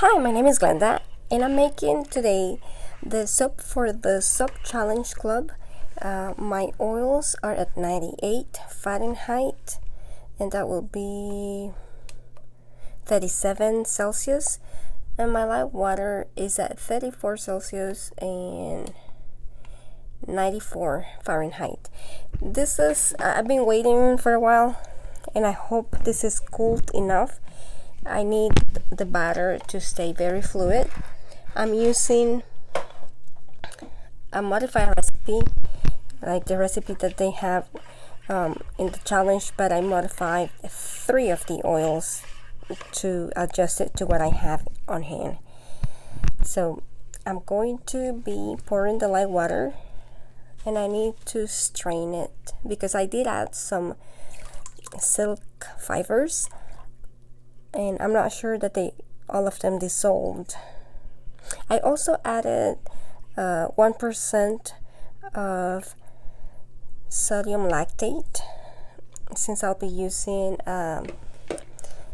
Hi, my name is Glenda, and I'm making today the soap for the Soap Challenge Club. My oils are at 98 Fahrenheit, and that will be 37 Celsius, and my light water is at 34 Celsius and 94 Fahrenheit. I've been waiting for a while, and I hope this is cooled enough. I need the batter to stay very fluid. I'm using a modified recipe, like the recipe that they have in the challenge, but I modified 3 of the oils to adjust it to what I have on hand. So I'm going to be pouring the light water, and I need to strain it because I did add some silk fibers, and I'm not sure that all of them dissolved. I also added 1% of sodium lactate, since I'll be using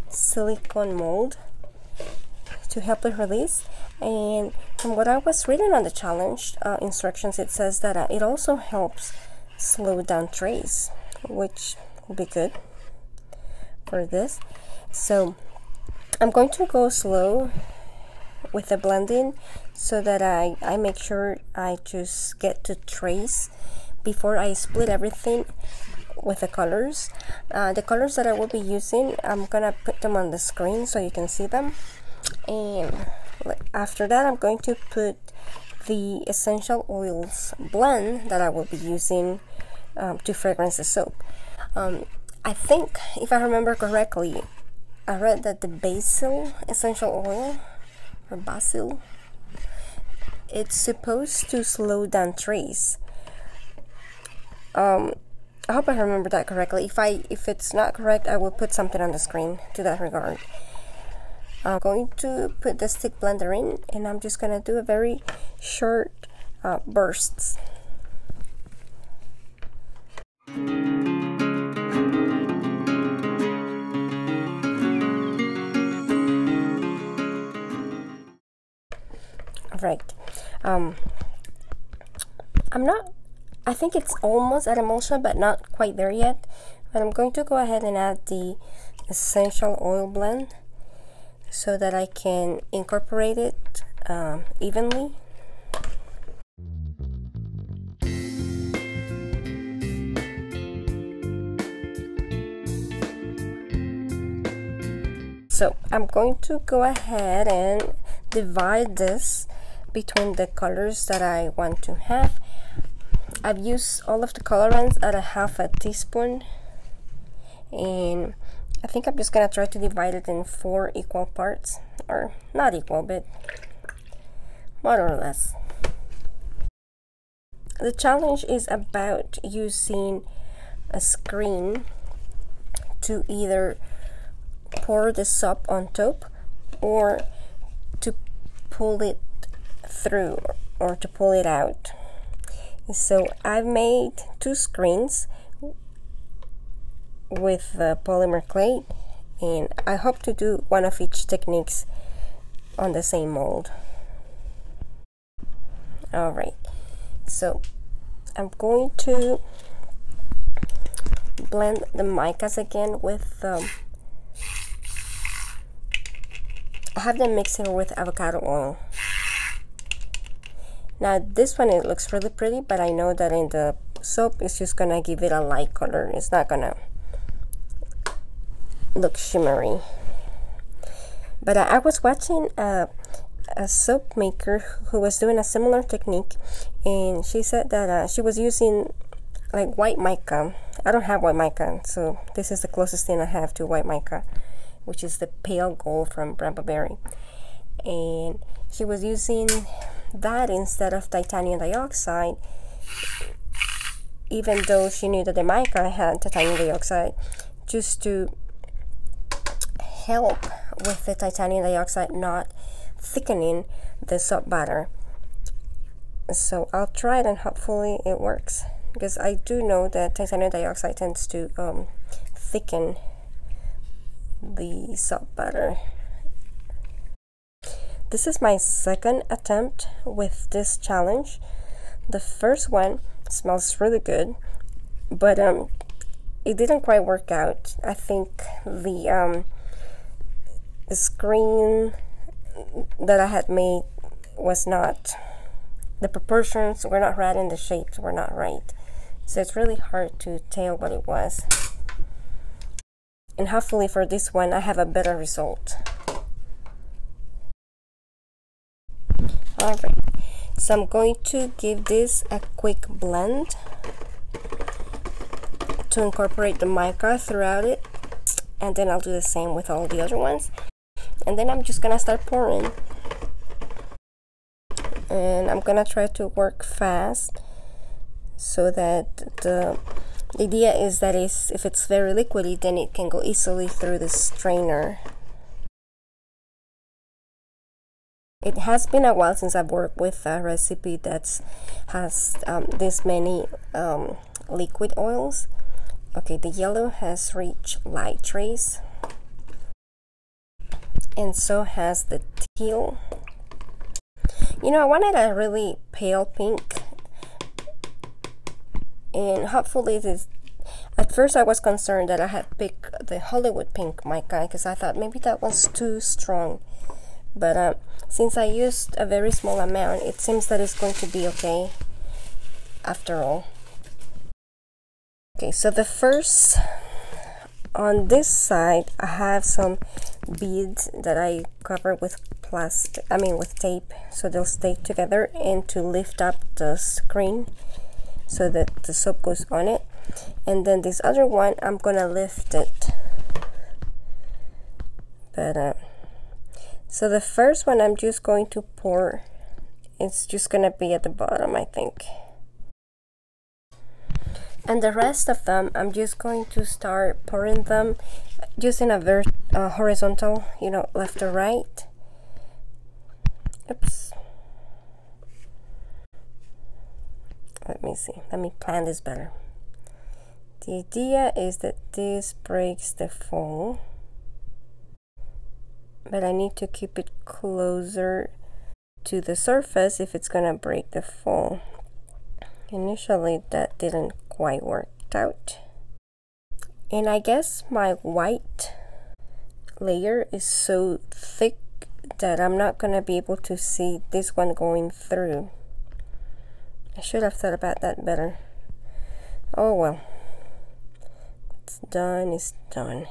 silicone mold to help it release. And from what I was reading on the challenge instructions, it says that it also helps slow down trays, which will be good for this. So I'm going to go slow with the blending so that I make sure I just get to trace before I split everything with the colors. The colors that I will be using, I'm gonna put them on the screen so you can see them, and after that I'm going to put the essential oils blend that I will be using to fragrance the soap. I think, if I remember correctly, I read that the basil essential oil, or basil, it's supposed to slow down trace. I hope I remember that correctly. If it's not correct, I will put something on the screen to that regard. I'm going to put the stick blender in, and I'm just gonna do a very short bursts. Right. I think it's almost at emulsion, but not quite there yet. But I'm going to go ahead and add the essential oil blend so that I can incorporate it evenly. So I'm going to go ahead and divide this between the colors that I want to have. I've used all of the colorants at a half a teaspoon, and I think I'm just gonna try to divide it in 4 equal parts, or not equal, but more or less. The challenge is about using a screen to either pour the soap on top or to pull it through or to pull it out. So I've made 2 screens with the polymer clay, and I hope to do one of each techniques on the same mold. Alright, so I'm going to blend the micas again with I have them mixing with avocado oil. Now this one, it looks really pretty, but I know that in the soap it's just gonna give it a light color. It's not gonna look shimmery. But I was watching a soap maker who was doing a similar technique, and she said that she was using like white mica. I don't have white mica, so this is the closest thing I have to white mica, which is the pale gold from Berry. And she was using that instead of titanium dioxide, even though she knew that the mica had titanium dioxide, just to help with the titanium dioxide not thickening the soap batter. So I'll try it and hopefully it works, because I do know that titanium dioxide tends to thicken the soap batter. This is my second attempt with this challenge. The first one smells really good, but it didn't quite work out. I think the screen that I had made was not, the proportions were not right and the shapes were not right. So it's really hard to tell what it was. And hopefully for this one I have a better result. Alright, so I'm going to give this a quick blend to incorporate the mica throughout it, and then I'll do the same with all the other ones. And then I'm just gonna start pouring, and I'm gonna try to work fast so that the idea is that if it's very liquidy, then it can go easily through the strainer. It has been a while since I've worked with a recipe that has this many liquid oils. Okay, the yellow has reached light trace, and so has the teal. You know, I wanted a really pale pink, and hopefully this. At first I was concerned that I had picked the Hollywood pink mica because I thought maybe that was too strong. But since I used a very small amount, it seems that it's going to be okay after all. Okay, so the first, on this side, I have some beads that I covered with with tape, so they'll stay together, and to lift up the screen so that the soap goes on it. And then this other one, I'm gonna lift it. But so the first one I'm just going to pour. It's just gonna be at the bottom, I think. And the rest of them, I'm just going to start pouring them just in a horizontal, you know, left or right. Oops. Let me see. Let me plan this better. The idea is that this breaks the foam, but I need to keep it closer to the surface if it's gonna break the foam. Initially that didn't quite work out, and I guess my white layer is so thick that I'm not gonna be able to see this one going through. I should have thought about that better. Oh well, it's done, it's done.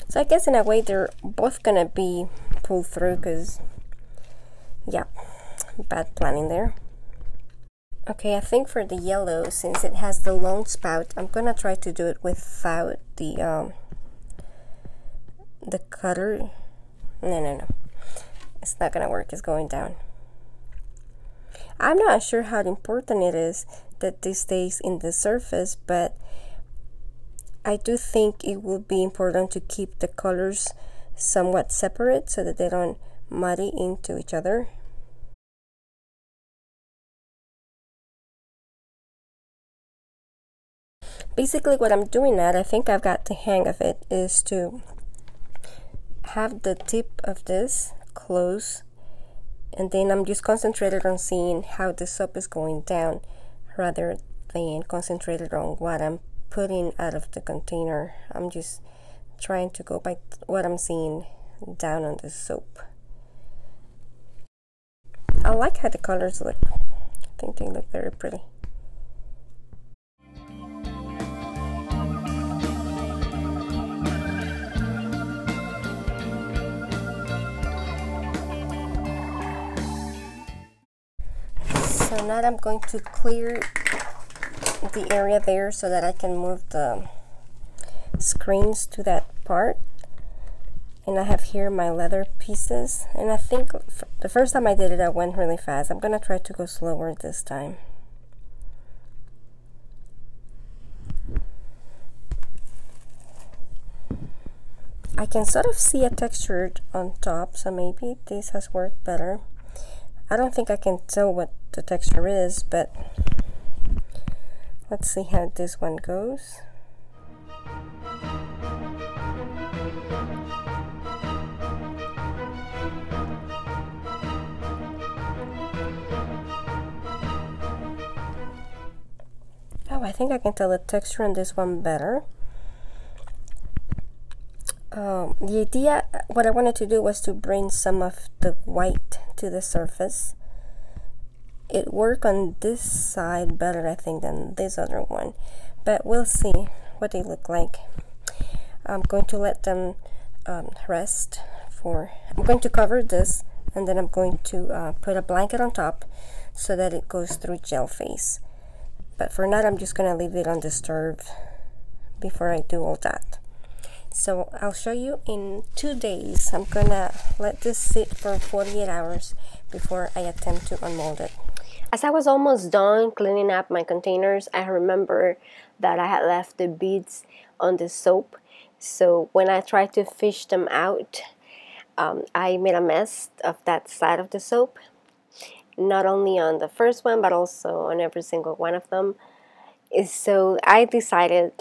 So I guess in a way they're both gonna be pulled through, because yeah, bad planning there. Okay, I think for the yellow, since it has the long spout, I'm gonna try to do it without the cutter. No, it's not gonna work. It's going down. I'm not sure how important it is that this stays in the surface, but I do think it would be important to keep the colors somewhat separate so that they don't muddy into each other. Basically what I'm doing now, I think I've got the hang of it, is to have the tip of this close, and then I'm just concentrated on seeing how the soap is going down rather than concentrated on what I'm putting out of the container. I'm just trying to go by what I'm seeing down on the soap. I like how the colors look. I think they look very pretty. So now I'm going to clear the area there so that I can move the screens to that part. And I have here my leather pieces, and I think the first time I did it I went really fast. I'm gonna try to go slower this time. I can sort of see a texture on top, so maybe this has worked better. I don't think I can tell what the texture is, but let's see how this one goes. Oh, I think I can tell the texture on this one better. The idea, what I wanted to do was to bring some of the white to the surface. It worked on this side better, I think, than this other one, but we'll see what they look like. I'm going to let them rest for, I'm going to cover this, and then I'm going to put a blanket on top so that it goes through gel phase. But for now, I'm just going to leave it undisturbed before I do all that. So I'll show you in 2 days. I'm gonna let this sit for 48 hours before I attempt to unmold it. As I was almost done cleaning up my containers, I remember that I had left the beads on the soap. So when I tried to fish them out, I made a mess of that side of the soap. Not only on the first one, but also on every single one of them. So I decided,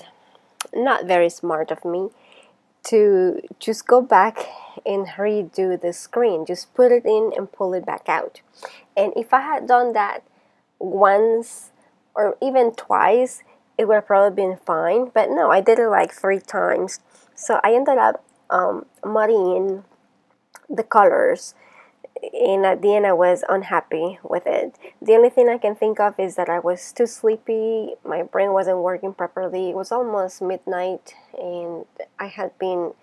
not very smart of me, to just go back and redo the screen. Just put it in and pull it back out. And if I had done that once or even twice, it would have probably been fine. But no, I did it like 3 times. So I ended up muddying the colors. And at the end I was unhappy with it. The only thing I can think of is that I was too sleepy, my brain wasn't working properly. It was almost midnight and I had been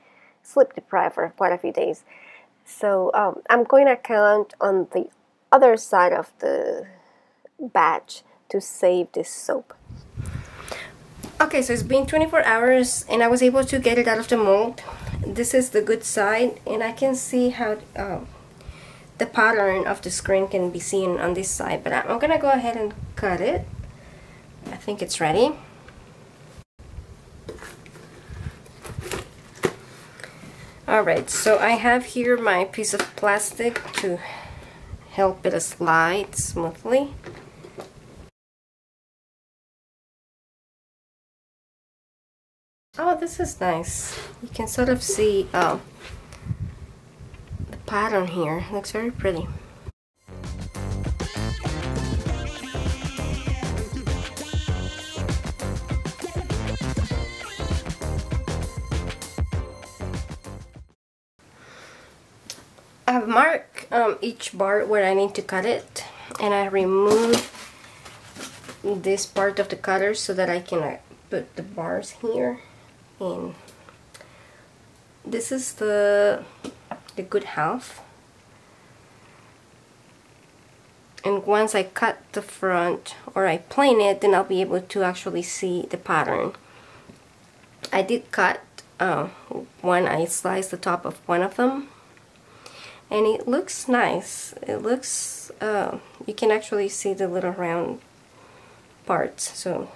sleep deprived for quite a few days. So I'm going to count on the other side of the batch to save this soap. Okay, so it's been 24 hours and I was able to get it out of the mold. This is the good side, and I can see how the pattern of the screen can be seen on this side, but I'm gonna go ahead and cut it. I think it's ready. Alright, so I have here my piece of plastic to help it slide smoothly. Oh, this is nice. You can sort of see the pattern here. It looks very pretty. I've marked each bar where I need to cut it, and I remove this part of the cutter so that I can put the bars here. And this is the good half, and once I cut the front or I plane it, then I'll be able to actually see the pattern. I did cut one, I sliced the top of one of them, and it looks nice. It looks, you can actually see the little round parts, so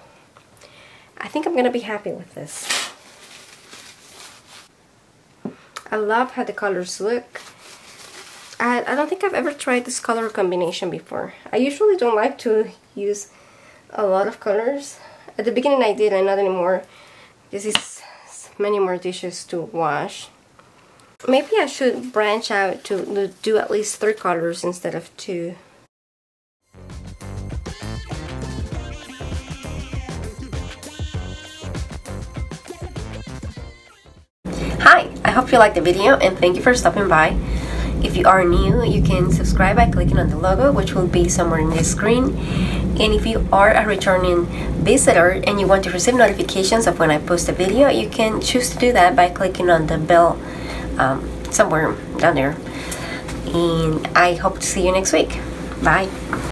I think I'm gonna be happy with this. I love how the colors look. I don't think I've ever tried this color combination before. I usually don't like to use a lot of colors. At the beginning I did, and not anymore. This is many more dishes to wash. Maybe I should branch out to do at least 3 colors instead of 2. Hi, I hope you liked the video and thank you for stopping by. If you are new, you can subscribe by clicking on the logo, which will be somewhere in this screen. And if you are a returning visitor and you want to receive notifications of when I post a video, you can choose to do that by clicking on the bell somewhere down there. And I hope to see you next week. Bye.